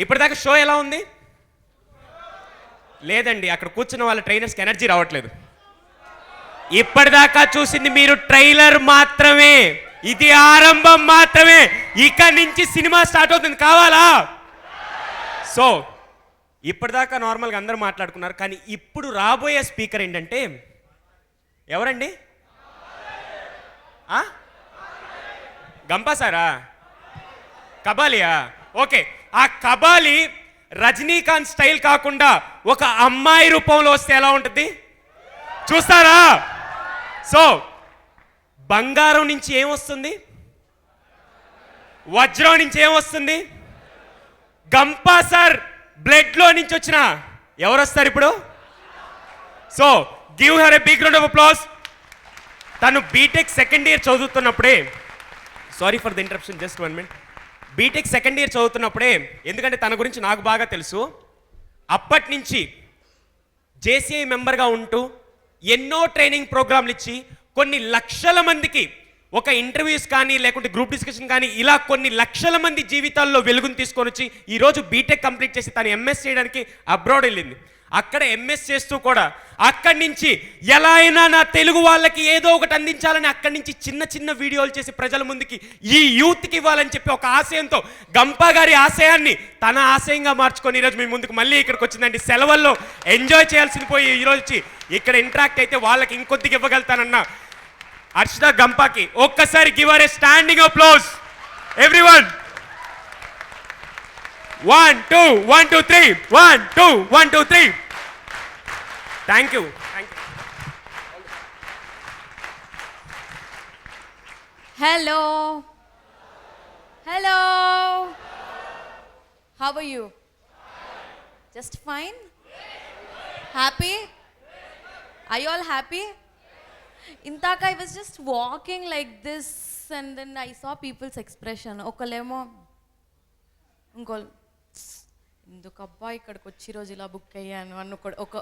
ఇప్పటిదాకా షో ఎలా ఉంది? లేదండి, అక్కడ కూర్చున్న వాళ్ళ ట్రైనర్స్కి ఎనర్జీ రావట్లేదు. ఇప్పటిదాకా చూసింది మీరు ట్రైలర్ మాత్రమే, ఇది ఆరంభం మాత్రమే. ఇక నుంచి సినిమా స్టార్ట్ అవుతుంది, కావాలా? సో ఇప్పటిదాకా నార్మల్గా అందరూ మాట్లాడుకున్నారు, కానీ ఇప్పుడు రాబోయే స్పీకర్ ఏంటంటే ఎవరండి? గంపా సారా? కబాలియా? ఓకే, ఆ కబాలి రజనీకాంత్ స్టైల్ కాకుండా ఒక అమ్మాయి రూపంలో వస్తే ఎలా ఉంటుంది చూస్తారా? సో బంగారం నుంచి ఏమొస్తుంది? వజ్రం నుంచి ఏమొస్తుంది? గంపా సార్ బ్లడ్లో నుంచి వచ్చిన ఎవరు వస్తారు ఇప్పుడు? So give her a big round of applause. తను బీటెక్ సెకండ్ ఇయర్ చదువుతున్నప్పుడే, sorry for the interruption, just 1 minute. BTech second year చదువుతున్నప్పుడే, ఎందుకంటే తన గురించి నాకు బాగా తెలుసు, అప్పటి నుంచి జేసీఐ మెంబర్గా ఉంటూ ఎన్నో ట్రైనింగ్ ప్రోగ్రాంలు ఇచ్చి కొన్ని లక్షల మందికి ఒక ఇంటర్వ్యూస్ కానీ లేకుంటే గ్రూప్ డిస్కషన్ కానీ ఇలా కొన్ని లక్షల మంది జీవితాల్లో వెలుగుని తీసుకొని వచ్చి ఈరోజు బీటెక్ కంప్లీట్ చేసి తను ఎంఎస్ చేయడానికి అబ్రాడ్ వెళ్ళింది. అక్కడ ఎంఎస్ చేస్తూ కూడా అక్కడి నుంచి ఎలా అయినా నా తెలుగు వాళ్ళకి ఏదో ఒకటి అందించాలని అక్కడి నుంచి చిన్న చిన్న వీడియోలు చేసి ప్రజల ముందుకి ఈ యూత్కి ఇవ్వాలని చెప్పి ఒక ఆశయంతో గంపా గారి ఆశయాన్ని తన ఆశయంగా మార్చుకొని ఈరోజు మీ ముందుకు మళ్ళీ ఇక్కడికి వచ్చిందండి. సెలవుల్లో ఎంజాయ్ చేయాల్సింది పోయి ఈరోజు వచ్చి ఇక్కడ ఇంటరాక్ట్ అయితే వాళ్ళకి ఇంకొద్దిగా ఇవ్వగలుగుతానన్న అర్షిత గంపాకి ఒక్కసారి give her A standing applause everyone. 1 2 1 2 3 1 2 1 2 3. Thank you. Hello. Hello. How are you? Just fine? Happy? Are you all happy? Intaka I was just walking like this and then I saw people's expression. Okalemo ఇంకోళ్ళు ఎందుకబ్బా ఇక్కడికి వచ్చి రోజు ఇలా book అయ్యాను అని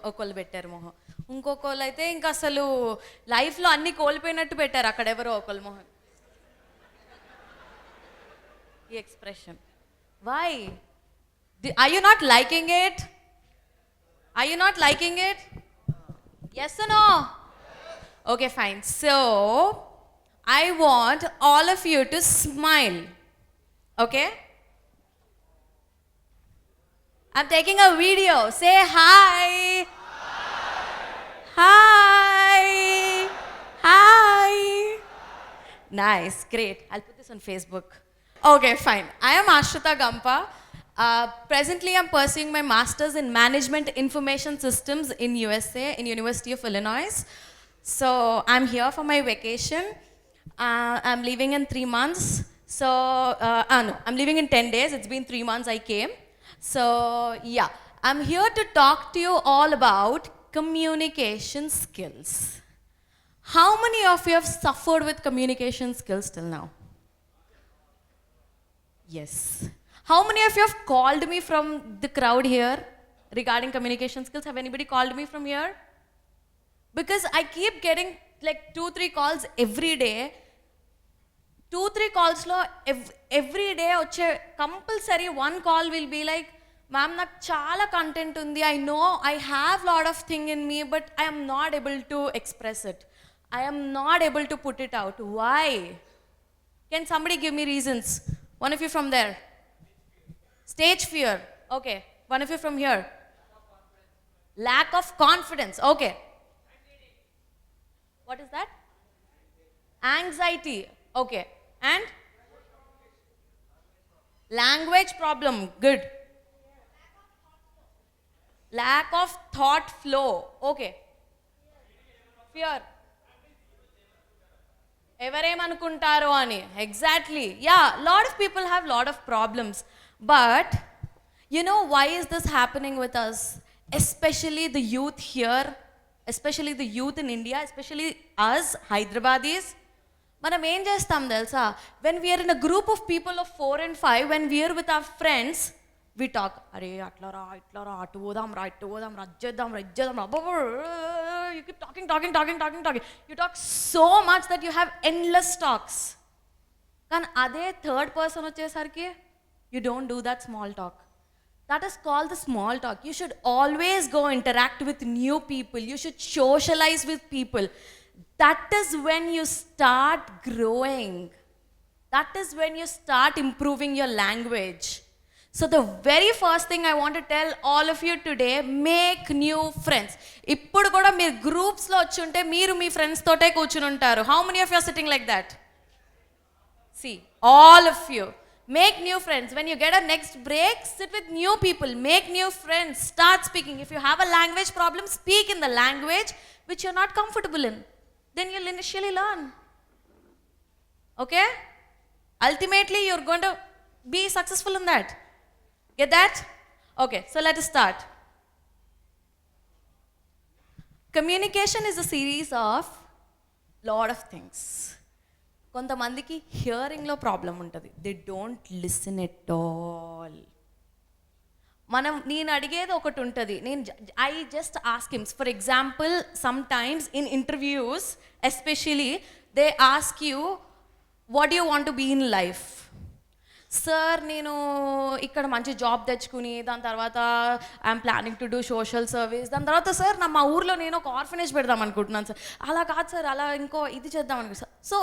ఒకళ్ళు పెట్టారు మొహం. ఇంకొకళ్ళు అయితే ఇంకా అసలు లైఫ్లో అన్నీ కోల్పోయినట్టు పెట్టారు అక్కడ ఎవరో ఒకళ్ళు మొహం. ఈ expression why? Are you not liking it? Are you not liking it? Yes or no? Okay fine. So I want all of you to smile. Okay, I'm taking a video. Say hi. Hi. Hi. Nice, great. I'll put this on Facebook. Okay, fine. I am Aasrita Gampa. Presently, I'm pursuing my master's in Management Information Systems in USA, in University of Illinois. So I'm here for my vacation. I'm leaving in 3 months. So, no, I'm leaving in 10 days. It's been 3 months I came. So, yeah, I'm here to talk to you all about communication skills. How many of you have suffered with communication skills till now? Yes. How many of you have called me from the crowd here regarding communication skills? Have anybody called me from here? Because I keep getting like 2-3 calls every day. 2-3 calls lo every day వచ్చే compulsory 1 call will be like, ma'am నాకు చాలా content ఉంది, I know I have lot of thing in me but I am not able to express it. I am not able to put it out. Why? Can somebody give me reasons? One of you from there. Stage fear. Okay. One of you from here. Lack of confidence. Okay. What is that? Anxiety. Okay. And language problem. Good. Lack of thought flow. Okay. Fear. ఎవరేమనుకుంటారో అని. Exactly. Yeah, lot of people have lot of problems. But you know why is this happening with us? Especially the youth here, especially the youth in India, especially us Hyderabadis. మనం ఏం చేస్తాం తెలుసా? When we are in a group of people of 4 and 5, when we are with our friends, we talk, అరే అట్లా రా ఇట్లా రా అటు పోదాం రా ఇటు పోదాం రా అజ్జేద్దాం రా ఇజ్జేద్దాం రా. You keep talking. You talk so much that you have endless talks. కానీ అదే థర్డ్ పర్సన్ వచ్చేసరికి you don't do that small talk. That is called the small talk. You should always go interact with new people. You should socialize with people. That is when you start growing. That is when you start improving your language. So the very first thing I want to tell all of you today, make new friends. ఇప్పుడు కూడా మీరు గ్రూప్స్లో వచ్చి ఉంటే మీరు మీ friends తోటే కూర్చుని ఉంటారు. How many of you are sitting like that? See, all of you. Make new friends. When you get a next break, sit with new people. Make new friends. Start speaking. If you have a language problem, speak in the language which you're not comfortable in. Then you'll initially learn. Okay? Ultimately, you're going to be successful in that. Get that? Okay, so let us start. Communication is a series of lot of things. కొంతమందికి హియరింగ్లో problem ఉంటుంది. They don't listen at all. నేను అడిగేది ఒకటి ఉంటుంది. I just ask him. For example, sometimes in interviews especially they ask you, what you want to be in life? Sir, నేను ఇక్కడ మంచి జాబ్ తెచ్చుకుని దాని తర్వాత I'm planning to do social service. దాని తర్వాత సార్, మా ఊర్లో నేను ఒక ఆర్ఫనేజ్ పెడదాం అనుకుంటున్నాను సార్. అలా కాదు సార్, అలా ఇంకో ఇది చేద్దాం అనుకుంటున్నాను sir. So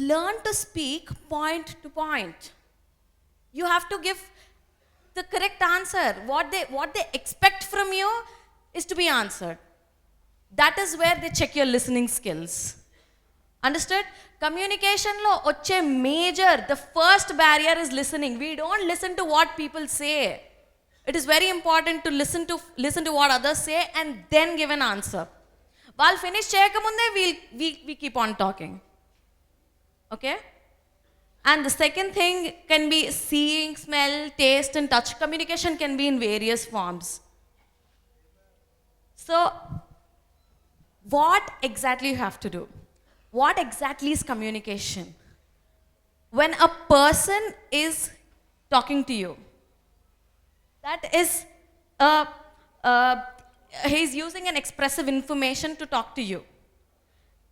learn to speak point to point. You have to give the correct answer. What they expect from you is to be answered. That is where they check your listening skills. Understood? Communication lo వచ్చే the first barrier is listening. We don't listen to what people say. It is very important to listen to what others say and then give an answer. While finish చేయకముందే we keep on talking. Okay? And the second thing can be seeing, smell, taste, and touch. Communication can be in various forms. So, what exactly you have to do? What exactly is communication? When a person is talking to you, that is, he's using an expressive information to talk to you,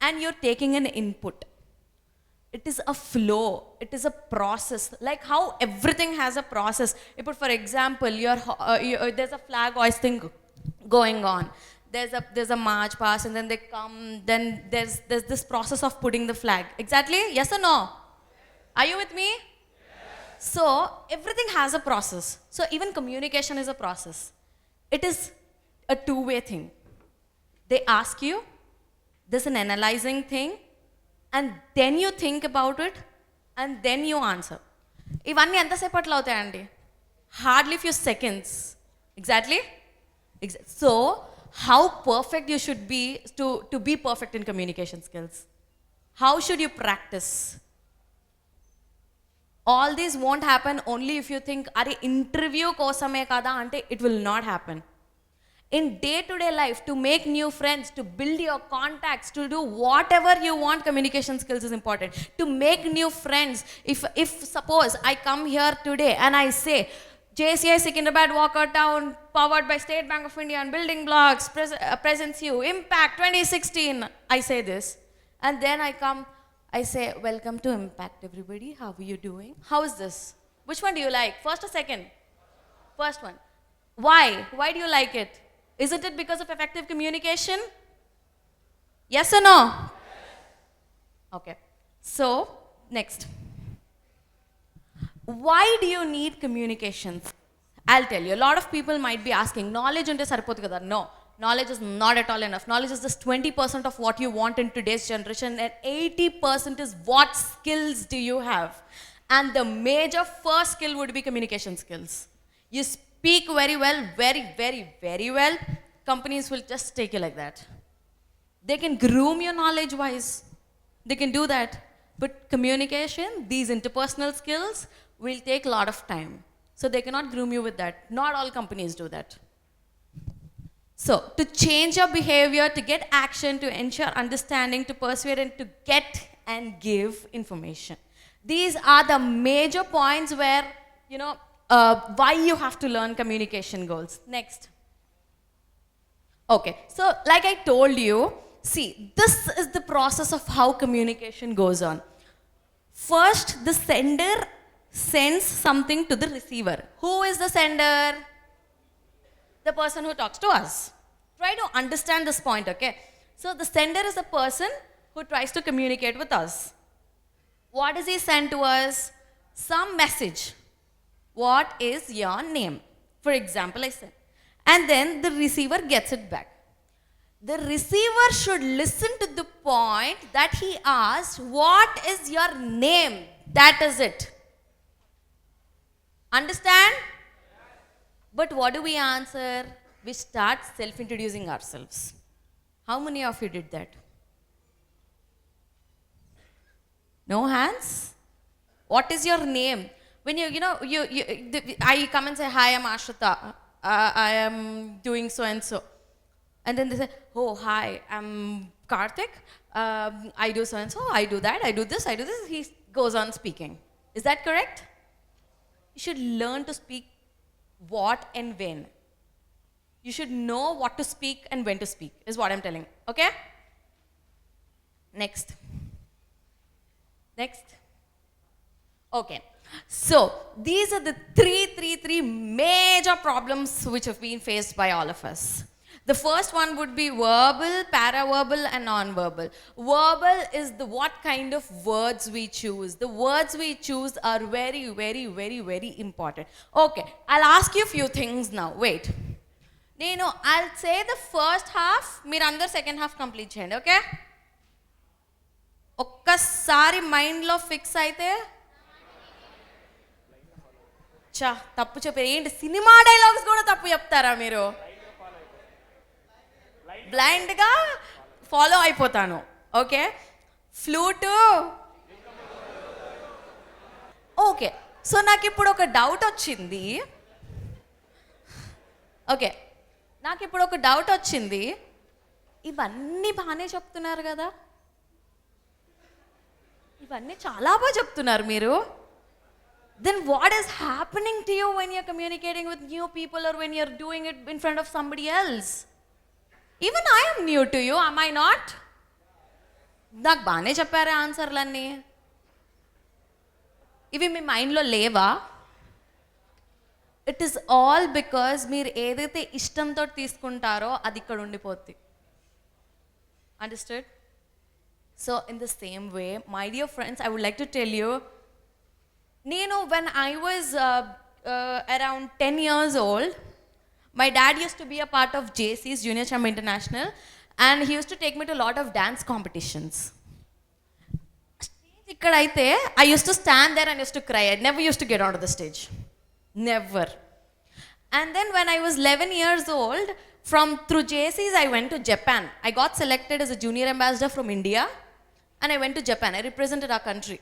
and you're taking an input. It is a flow. It is a process. Like how everything has a process. If, for example, there's a flag hoisting going on. There's a march past, and then they come. Then there's this process of putting the flag. Exactly? Yes or no? Are you with me? Yes. So everything has a process. So even communication is a process. It is a two-way thing. They ask you. There's an analyzing thing. And then you think about it, and then you answer. ఇవన్నీ ఎంతసేపట్లో అవుతాయండి? Hardly few seconds. Exactly? So, how perfect you should be to be perfect in communication skills? How should you practice? All this won't happen only if you think, are interview kosame kada ante, it will not happen. In day-to-day life, to make new friends, to build your contacts, to do whatever you want, communication skills is important. To make new friends, if suppose I come here today and I say, JCI Secunderabad Walker Town, powered by State Bank of India and Building Blocks, presents you, Impact 2016, I say this. And then I say, welcome to Impact, everybody. How are you doing? How is this? Which one do you like? First or second? First one. Why? Why do you like it? Isn't it because of effective communication? Yes or no? Okay. So, next. Why do you need communications? I'll tell you. A lot of people might be asking, knowledge unte saripothu kada? No. Knowledge is not at all enough. Knowledge is just 20% of what you want in today's generation, and 80% is what skills do you have. And the major first skill would be communication skills. You speak very well, very, very, very well. Companies will just take you like that. They can groom you knowledge-wise. They can do that. But communication, these interpersonal skills, will take a lot of time. So they cannot groom you with that. Not all companies do that. So to change your behavior, to get action, to ensure understanding, to persuade, and to get and give information. These are the major points where, why you have to learn communication goals. Next. Okay, so like I told you, see, this is the process of how communication goes on. First, the sender sends something to the receiver. Who is the sender? the person who talks to us. Try to understand this point, okay? So the sender is a person who tries to communicate with us. What does he send to us? Some message. What is your name? For example, I said. And then the receiver gets it back. The receiver should listen to the point that he asked, what is your name? That is it. Understand? But what do we answer? We start self-introducing ourselves. How many of you did that? No hands? What is your name? When I come and say, hi, I'm Aasrita. I am doing so and so. And then they say, oh, hi, I'm Karthik. I do so and so. I do that. I do this. I do this. He goes on speaking. Is that correct? You should learn to speak what and when. You should know what to speak and when to speak, is what I'm telling. Okay? Next. Okay. So, these are the three major problems which have been faced by all of us. The first one would be verbal, paraverbal, and non-verbal. Verbal is what kind of words we choose. The words we choose are very, very, very, very important. Okay, I'll ask you a few things now. Wait. I'll say the first half, meerandaru second half complete cheyandi, okay? ఒక్కసారి మైండ్లో fix అయితే తప్పు చెప్పారు. ఏంటి cinema dialogues కూడా తప్పు చెప్తారా మీరు? బ్లైండ్గా ఫాలో అయిపోతాను. Okay, flute. ఓకే, సో నాకు ఇప్పుడు ఒక డౌట్ వచ్చింది. ఇవన్నీ బాగానే చెప్తున్నారు కదా, ఇవన్నీ చాలా బాగా చెప్తున్నారు మీరు. Then what is happening to you when you're communicating with new people or when you're doing it in front of somebody else? Even I am new to you, am I not? నాకు బాగానే చెప్పారా ఆన్సర్లన్నీ? ఇవి మీ మైండ్లో లేవా? It is all because మీరు ఏదైతే ఇష్టంతో తీసుకుంటారో అది ఇక్కడ ఉండిపోద్ది. Understood? So in the same way, my dear friends, I would like to tell you, when I was around 10 years old, my dad used to be a part of JC's, Junior Champ International, and he used to take me to a lot of dance competitions. Ikkadaithe I used to stand there and used to cry. I never used to get onto the stage. Never. And then when I was 11 years old, through JC's I went to Japan. I got selected as a junior ambassador from India, and I went to Japan. I represented our country.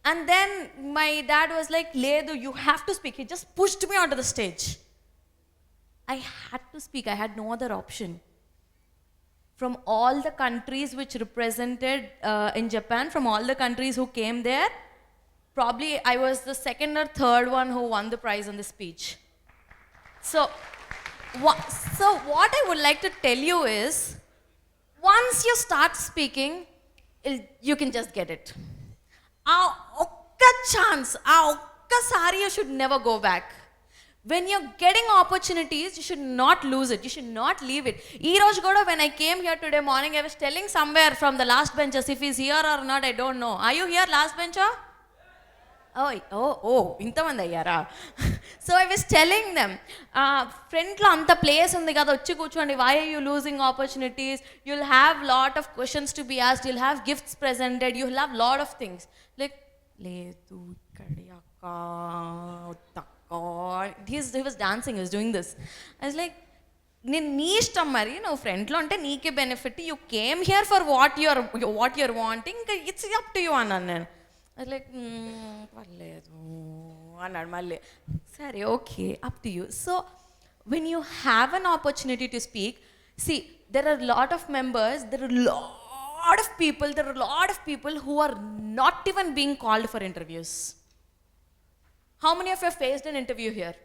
And then my dad was like, Ledu, you have to speak. He just pushed me onto the stage. I had to speak. I had no other option. From all the countries which represented in Japan, from all the countries who came there, probably I was the second or third one who won the prize on the speech. So what I would like to tell you is, once you start speaking, you can just get it. ఒక్కసారి you should never go back. When you're getting opportunities, you should not lose it. You should not leave it. Ee roju kuda when I came here today morning, I was telling somewhere from the last benchers, if he's here or not, I don't know. Are you here, last bencher? ఇంతమంది అయ్యారా? So I was telling them, ఫ్రంట్లో అంత place ఉంది కదా, వచ్చి కూర్చోండి. Why are you losing opportunities? You'll have lot of questions to be asked, you'll have gifts presented, you will have lot of things. Like లేదు ఇక్కడి అక్క he was dancing, he was doing this. I was like, నేను నీ ఇష్టం మరి, నువ్వు ఫ్రంట్లో అంటే నీకే benefit. You came here for what you're wanting, it's up to you అన్నాను నేను. లైక్ పర్లేదు అన్నాడు మళ్ళీ. సరే okay, up to you. So when you have an opportunity to speak, see, there are a lot of members, there are a lot of people who are not even being called for interviews. How many of you have faced an interview here?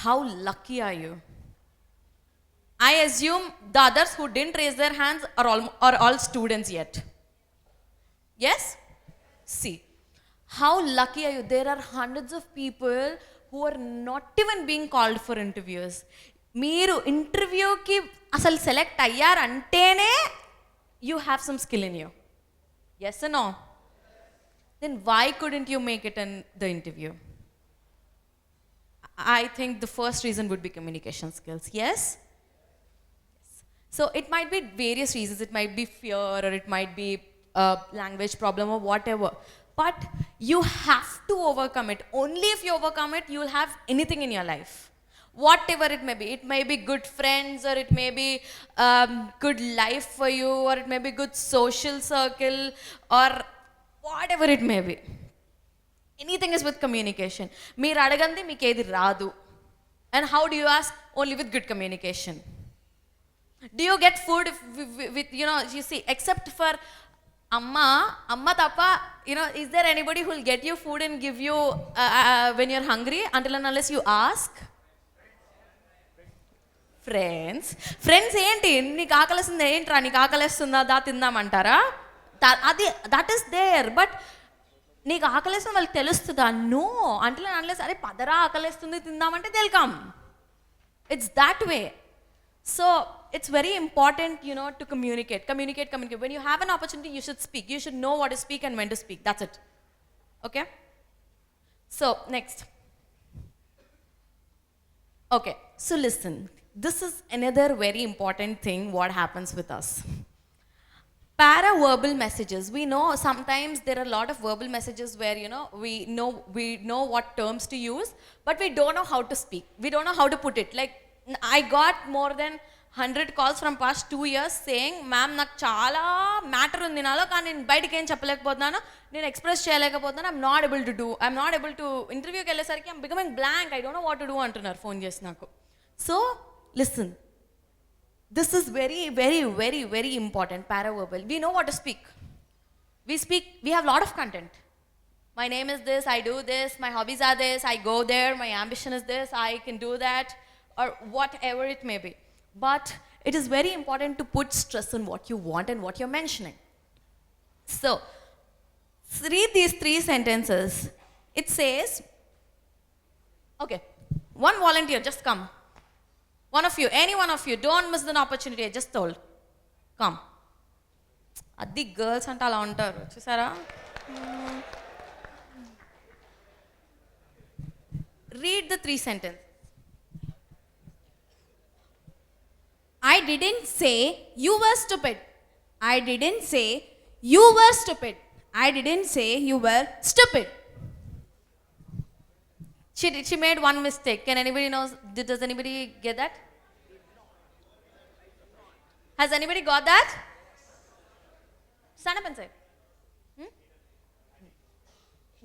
How lucky are you? I assume the others who didn't raise their hands are all students yet. Yes? See, how lucky are you? There are hundreds of people who are not even being called for interviews. మీరు ఇంటర్వ్యూకి అసలు select అయ్యారంటేనే you have some skill in you. Yes or no? Then why couldn't you make it in the interview? I think the first reason would be communication skills. Yes? So it might be various reasons. It might be fear, or it might be a language problem, or whatever. But you have to overcome it. Only if you overcome it, you'll have anything in your life. Whatever it may be. It may be good friends, or it may be good life for you, or it may be good social circle, or whatever it may be. Anything is with communication. మీరు అడగంది మీకు ఏది రాదు. And how do you ask? Only with good communication. Do you get food with you see, except for amma tappa, is there anybody who will get you food and give you when you're hungry until and unless you ask? Friends ఏంటి, నీకు ఆకలిస్తుంది ఏంట్రా, నీకు ఆకలిస్తుందా, దా తిందామంటారా? అది that is there. But నీకు ఆకలిస్తుంది వాళ్ళకి తెలుస్తుందా? నో. అంటే అనలేస్ అరే పదరా ఆకలిస్తుంది తిందామంటే తెల్కమ్. It's that way. So it's very important, to communicate. When you have an opportunity, you should speak. You should know what to speak and when to speak. That's it. Okay? So, next. Okay, so listen. This is another very important thing what happens with us. Paraverbal messages. We know sometimes there are a lot of verbal messages where, we know what terms to use, but we don't know how to speak. We don't know how to put it. Like, I got more than 100 calls from past 2 years saying, ma'am నాకు చాలా matter ఉంది నాలో, కానీ నేను బయటకి ఏం చెప్పలేకపోతున్నాను, నేను ఎక్స్ప్రెస్ చేయలేకపోతున్నాను, ఐఎమ్ నాట్ ఏబుల్ టు ఇంటర్వ్యూకి వెళ్ళేసరికి I'm becoming blank, I don't know what to do అంటున్నారు ఫోన్ చేసి నాకు. So listen, this is very very very very important. Paraverbal. We know what to speak. We have lot of content. My name is this, I do this, my hobbies are this, I go there, my ambition is this, I can do that, or whatever it may be. But it is very important to put stress on what you want and what you're mentioning. So, read these 3 sentences. It says, okay, one volunteer, just come. One of you, any one of you, don't miss the opportunity I just told. Come. Adi girls anta ala untaru. Chusara? Read the 3 sentences. I didn't say you were stupid. I didn't say you were stupid. I didn't say you were stupid. She made one mistake. Can anybody knows? Does anybody get that? Has anybody got that? Stand up and say.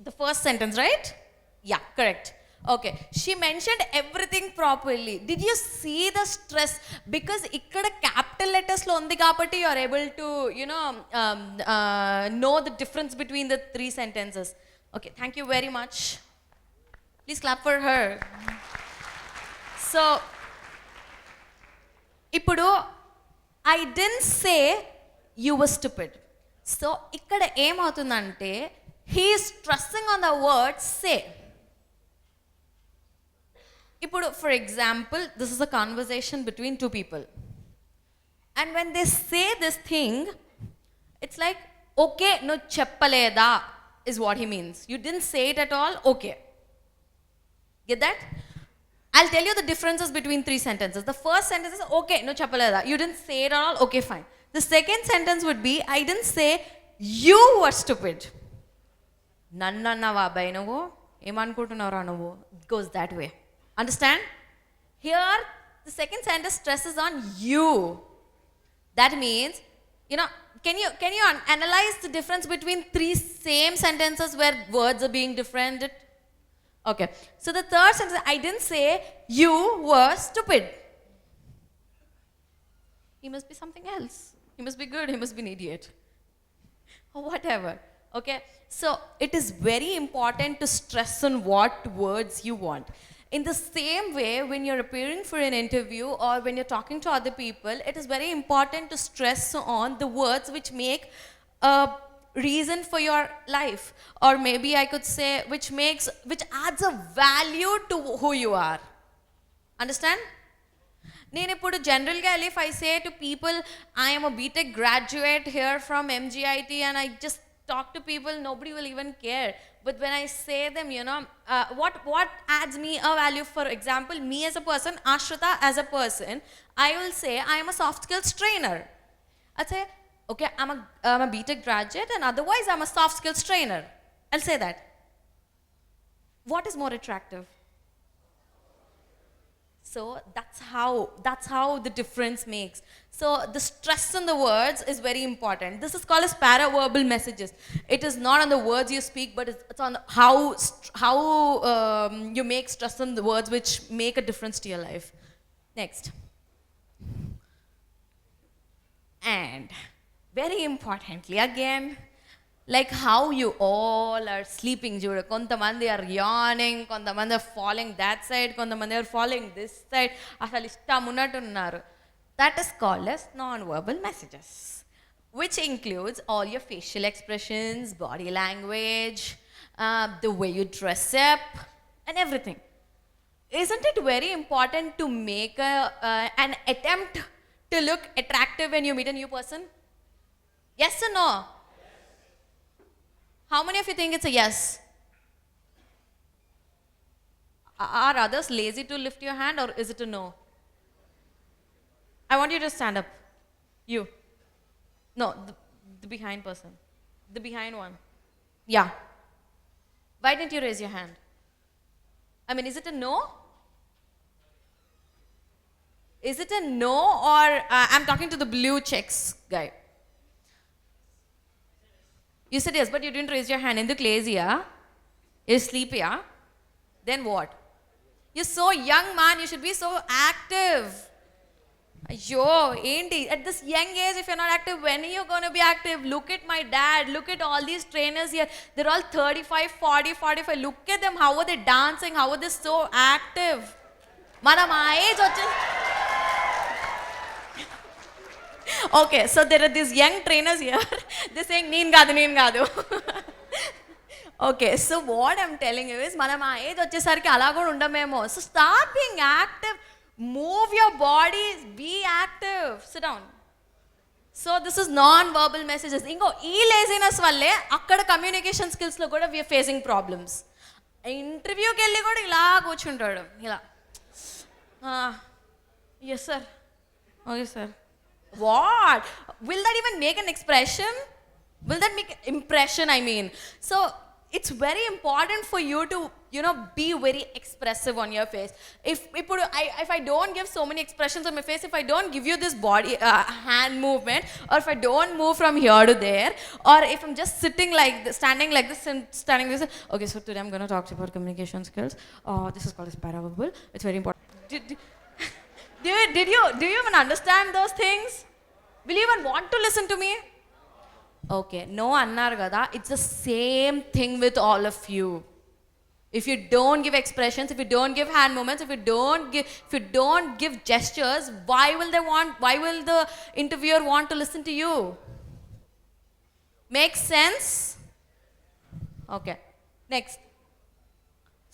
The first sentence, right? Yeah, correct. Okay, she mentioned everything properly. Did you see the stress? Because ikkada capital letters lo undi kabatti you are able to know the difference between the 3 sentences. Okay, thank you very much. Please clap for her. So ippudu I didn't say you were stupid. So ikkada em avutundante he is stressing on the word say. ఇప్పుడు for example, this is a conversation between 2 people, and when they say this thing, it's like, okay, no cheppaleda is what he means. You didn't say it at all. Okay, get that? I'll tell you the differences between 3 sentences. The first sentence is, okay, no cheppaleda, you didn't say it at all. Okay, fine. The second sentence would be, I didn't say you were stupid. Nannannava bai nuvu em anukuntunavra nuvu. It goes that way. Understand? Here, the second sentence stresses on you. That means, can you analyze the difference between 3 same sentences where words are being different? Okay. So the third sentence, I didn't say you were stupid. He must be something else. He must be good. He must be an idiot. Or whatever. Okay. So it is very important to stress on what words you want. In the same way, when you're appearing for an interview or when you're talking to other people, it is very important to stress on the words which make reason for your life, or maybe I could say which adds a value to who you are. Understand? నేను ఇప్పుడు జనరల్గా if I say to people, I am a BTech graduate here from MGIT and I just talk to people, nobody will even care. But when I say them, what adds me a value, for example, me as a person, Aasrita as a person, I will say I am a soft skills trainer. I'd say, okay, I'm a BTech graduate and otherwise I'm a soft skills trainer. I'll say that. What is more attractive? So that's how the difference makes. So the stress on the words is very important. This is called as paraverbal messages. It is not on the words you speak, but it's on how you make stress on the words, which make a difference to your life. Next. And very importantly, again, like how you all are sleeping. Kontamandi are yawning, kontamandi are falling that side, kontamandi are falling this side. Asalu ishtamunnatunnaru. That is called as non-verbal messages, which includes all your facial expressions, body language, the way you dress up, and everything. Isn't it very important to make an attempt to look attractive when you meet a new person? Yes or no? How many of you think it's a yes? Are others lazy to lift your hand, or is it a no? I want you to stand up. You. No, the behind person. The behind one. Yeah. Why didn't you raise your hand? I mean, is it a no? Is it a no, or I'm talking to the blue checks guy? You said yes, but you didn't raise your hand. ఎందుకు lazy-yా? You're sleepy-yా? Then what? You're so young, man. You should be so active. Ayyo, enti? At this young age, if you're not active, when are you going to be active? Look at my dad. Look at all these trainers here. They're all 35, 40, 45. Look at them. How are they dancing? How are they so active? Mana ma age vache. Okay, so there are these young trainers here. They're saying, neen kaadu. Okay, so what I'm telling you is, మనం ఆ age వచ్చేసరికి అలా కూడా ఉండమేమో. So start being active. Move your body. Be active. Sit down. So this is non-verbal messages. ఇంకో ఈ laziness వల్లే అక్కడ communication స్కిల్స్లో కూడా వీఆర్ ఫేసింగ్ ప్రాబ్లమ్స్. ఇంటర్వ్యూకి వెళ్ళి కూడా ఇలా కూర్చుంటాడు, ఇలా. Yes sir, okay sir. What? Will that even make an expression? Will that make an impression, I mean? So it's very important for you to, be very expressive on your face. If I don't give so many expressions on my face, if I don't give you this body, hand movement, or if I don't move from here to there, or if I'm just sitting like this, standing like this and standing this, okay, so today I'm going to talk to you about communication skills. This is called as paraverbal. It's very important. Do you even understand those things? Will you even want to listen to me? Okay, no annaru kada. It's the same thing with all of you. If you don't give expressions, if you don't give hand movements, if you don't give gestures, why will the interviewer want to listen to you? Makes sense? Okay. Next.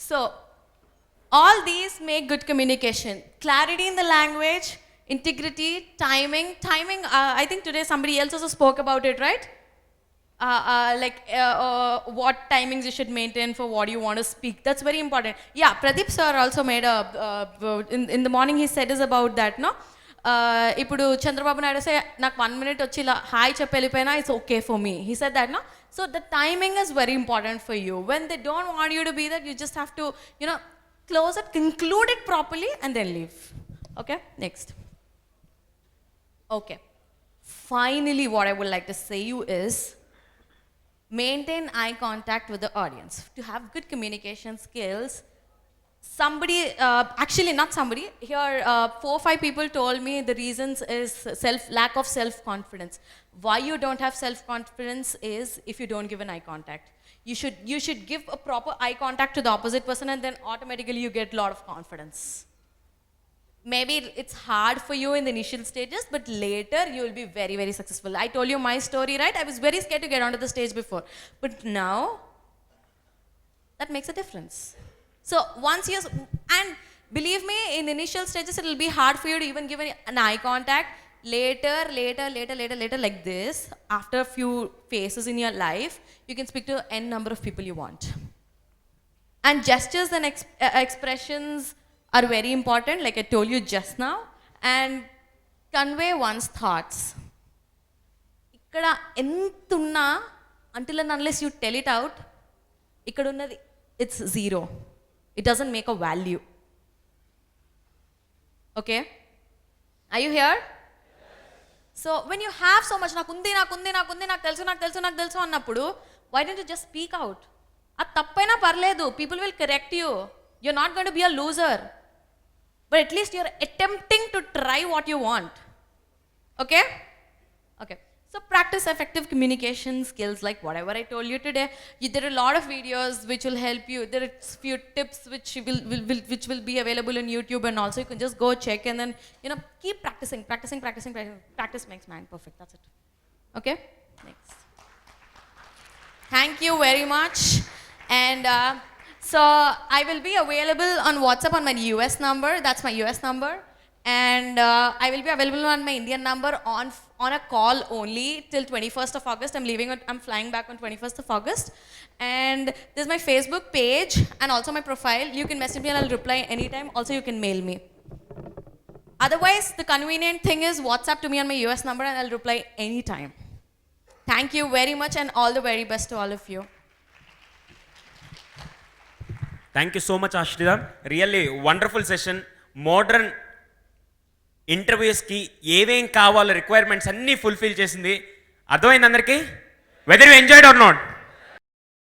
So all these make good communication. Clarity in the language, integrity, timing. I think today somebody else also spoke about it, right? What timings you should maintain for what you want to speak. That's very important. Yeah, Pradeep sir also made in the morning he said is about that, no? ఇప్పుడు Chandrababu Naidu say నాకు 1 minute వచ్చి ఇలా hi చెప్పి వెళ్ళిపోయినా it's okay for me. He said that, no? So the timing is very important for you. When they don't want you to be that, you just have to, close it, conclude it properly, and then leave. Okay, next. Okay, finally what I would like to say you is maintain eye contact with the audience. To have good communication skills, actually not somebody, here 4 or 5 people told me the reasons is lack of self-confidence. Why you don't have self-confidence is if you don't give an eye contact. You should give a proper eye contact to the opposite person, and then automatically you get a lot of confidence. maybe it's hard for you in the initial stages, but later you will be very, very successful. I told you my story, right? I was very scared to get onto the stage before, but now that makes a difference. So once you, and believe me, in the initial stages it will be hard for you to even give an eye contact. Later, like this, after a few phases in your life, you can speak to n number of people you want. And gestures and expressions are very important, like I told you just now, and convey one's thoughts. Ikkada entunna, until and unless you tell it out, ikkada unnadi, it's zero. It doesn't make a value. Okay? Are you here? So when you have so much, nakundi, నాకు తెలుసు అన్నప్పుడు, why don't you just speak out? అది తప్పైనా పర్లేదు, people will correct you. You're not going to be a loser. But at least you're attempting to try what you want. Okay? Okay. So practice effective communication skills like whatever I told you today. There are a lot of videos which will help you. There are few tips which will be available on YouTube, and also you can just go check and then, keep practicing. Practice makes man perfect. That's it. Okay? Next. Thank you very much. And so I will be available on WhatsApp on my US number. That's my US number. And I will be available on my Indian number on a call only till 21st of August. I'm flying back on 21st of August. And this is my Facebook page and also my profile. You can message me and I'll reply anytime. Also, you can mail me. Otherwise, the convenient thing is WhatsApp to me on my US number and I'll reply anytime. Thank you very much and all the very best to all of you. Thank you so much Ashrita. Really wonderful session. Modern ఇంటర్వ్యూస్కి ఏవేం కావాలో requirements అన్నీ fulfil చేసింది. అర్థమైంది అందరికీ? Whether you enjoyed or not?